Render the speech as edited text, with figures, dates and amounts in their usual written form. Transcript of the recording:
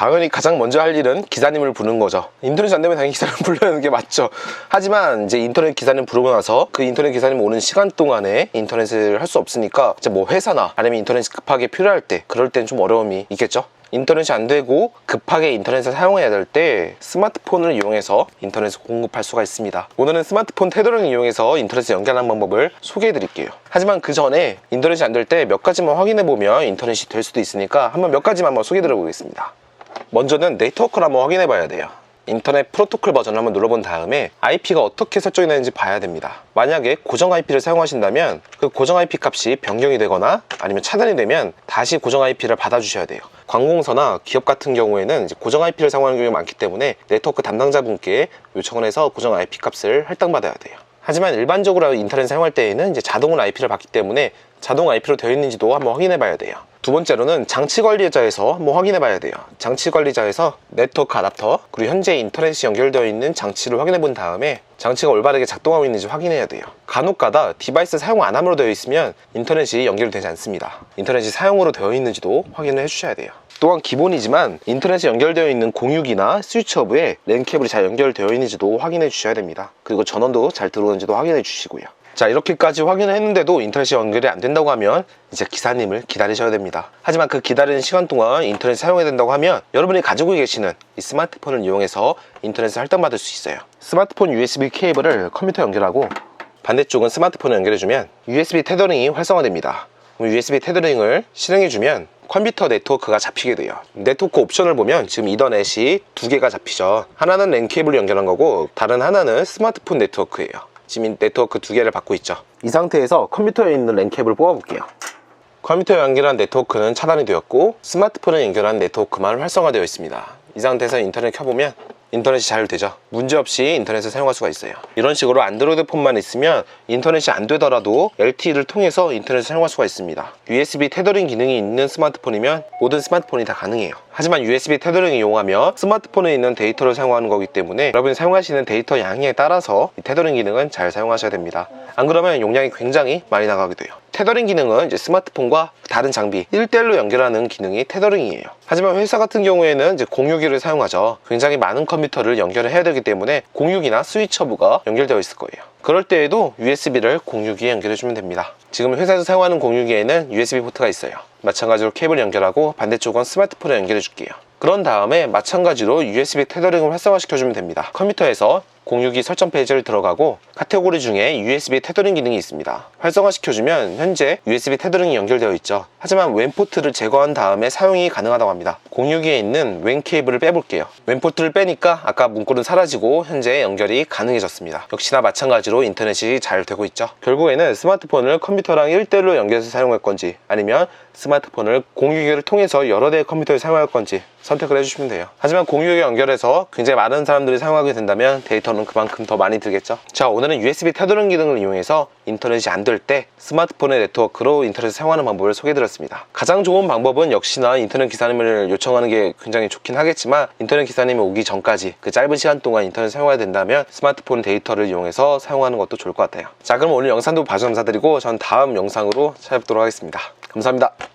당연히 가장 먼저 할 일은 기사님을 부르는 거죠. 인터넷이 안 되면 당연히 기사님을 불러야 하는 게 맞죠. 하지만 이제 인터넷 기사님 부르고 나서 그 인터넷 기사님 오는 시간 동안에 인터넷을 할 수 없으니까 이제 뭐 회사나 아니면 인터넷이 급하게 필요할 때, 그럴 땐 좀 어려움이 있겠죠. 인터넷이 안 되고 급하게 인터넷을 사용해야 될 때 스마트폰을 이용해서 인터넷을 공급할 수가 있습니다. 오늘은 스마트폰 테더링을 이용해서 인터넷을 연결하는 방법을 소개해 드릴게요. 하지만 그 전에 인터넷이 안 될 때 몇 가지만 확인해 보면 인터넷이 될 수도 있으니까 한번 몇 가지만 한번 소개해 드려 보겠습니다. 먼저는 네트워크를 한번 확인해 봐야 돼요. 인터넷 프로토콜 버전을 한번 눌러본 다음에 IP가 어떻게 설정이 되는지 봐야 됩니다. 만약에 고정 IP를 사용하신다면 그 고정 IP 값이 변경이 되거나 아니면 차단이 되면 다시 고정 IP를 받아주셔야 돼요. 관공서나 기업 같은 경우에는 이제 고정 IP를 사용하는 경우가 많기 때문에 네트워크 담당자분께 요청을 해서 고정 IP 값을 할당받아야 돼요. 하지만 일반적으로 인터넷 사용할 때에는 이제 자동으로 IP를 받기 때문에 자동 IP로 되어 있는지도 한번 확인해 봐야 돼요. 두 번째로는 장치 관리자에서 한번 확인해 봐야 돼요. 장치 관리자에서 네트워크 어댑터, 그리고 현재 인터넷이 연결되어 있는 장치를 확인해 본 다음에 장치가 올바르게 작동하고 있는지 확인해야 돼요. 간혹가다 디바이스 사용 안 함으로 되어 있으면 인터넷이 연결되지 않습니다. 인터넷이 사용으로 되어 있는지도 확인을 해 주셔야 돼요. 또한 기본이지만 인터넷이 연결되어 있는 공유기나 스위치허브에 랜 케이블이 잘 연결되어 있는지도 확인해 주셔야 됩니다. 그리고 전원도 잘 들어오는지도 확인해 주시고요. 자, 이렇게까지 확인을 했는데도 인터넷이 연결이 안 된다고 하면 이제 기사님을 기다리셔야 됩니다. 하지만 그 기다리는 시간 동안 인터넷 사용해야 된다고 하면 여러분이 가지고 계시는 이 스마트폰을 이용해서 인터넷을 할당받을 수 있어요. 스마트폰 USB 케이블을 컴퓨터에 연결하고 반대쪽은 스마트폰에 연결해주면 USB 테더링이 활성화됩니다. 그럼 USB 테더링을 실행해주면 컴퓨터 네트워크가 잡히게 돼요. 네트워크 옵션을 보면 지금 이더넷이 두 개가 잡히죠. 하나는 랜 케이블을 연결한 거고 다른 하나는 스마트폰 네트워크예요. 지금 네트워크 두 개를 받고 있죠. 이 상태에서 컴퓨터에 있는 랜 케이블을 뽑아 볼게요. 컴퓨터에 연결한 네트워크는 차단이 되었고 스마트폰에 연결한 네트워크만 활성화되어 있습니다. 이 상태에서 인터넷 켜보면 인터넷이 잘 되죠. 문제없이 인터넷을 사용할 수가 있어요. 이런 식으로 안드로이드 폰만 있으면 인터넷이 안 되더라도 LTE를 통해서 인터넷을 사용할 수가 있습니다. USB 테더링 기능이 있는 스마트폰이면 모든 스마트폰이 다 가능해요. 하지만 USB 테더링을 이용하면 스마트폰에 있는 데이터를 사용하는 거기 때문에 여러분이 사용하시는 데이터 양에 따라서 이 테더링 기능은 잘 사용하셔야 됩니다. 안 그러면 용량이 굉장히 많이 나가게 돼요. 테더링 기능은 이제 스마트폰과 다른 장비 1대1로 연결하는 기능이 테더링이에요. 하지만 회사 같은 경우에는 이제 공유기를 사용하죠. 굉장히 많은 컴퓨터를 연결을 해야 되기 때문에 공유기나 스위치허브가 연결되어 있을 거예요. 그럴 때에도 USB를 공유기에 연결해주면 됩니다. 지금 회사에서 사용하는 공유기에는 USB 포트가 있어요. 마찬가지로 케이블 연결하고 반대쪽은 스마트폰에 연결해 줄게요. 그런 다음에 마찬가지로 USB 테더링을 활성화시켜주면 됩니다. 컴퓨터에서 공유기 설정 페이지를 들어가고 카테고리 중에 USB 테더링 기능이 있습니다. 활성화시켜주면 현재 USB 테더링이 연결되어 있죠. 하지만 웬 포트를 제거한 다음에 사용이 가능하다고 합니다. 공유기에 있는 웬 케이블을 빼볼게요. 웬 포트를 빼니까 아까 문구는 사라지고 현재 연결이 가능해졌습니다. 역시나 마찬가지로 인터넷이 잘 되고 있죠. 결국에는 스마트폰을 컴퓨터랑 1대1로 연결해서 사용할 건지 아니면 스마트폰을 공유기를 통해서 여러 대의 컴퓨터를 사용할 건지 선택을 해주시면 돼요. 하지만 공유기 연결해서 굉장히 많은 사람들이 사용하게 된다면 데이터는 그만큼 더 많이 들겠죠. 자, 오늘은 USB 테더링 기능을 이용해서 인터넷이 안 될 때 스마트폰의 네트워크로 인터넷을 사용하는 방법을 소개해드렸습니다. 가장 좋은 방법은 역시나 인터넷 기사님을 요청하는 게 굉장히 좋긴 하겠지만 인터넷 기사님이 오기 전까지 그 짧은 시간 동안 인터넷 사용해야 된다면 스마트폰 데이터를 이용해서 사용하는 것도 좋을 것 같아요. 자, 그럼 오늘 영상도 봐주셔서 감사드리고 전 다음 영상으로 찾아뵙도록 하겠습니다. 감사합니다.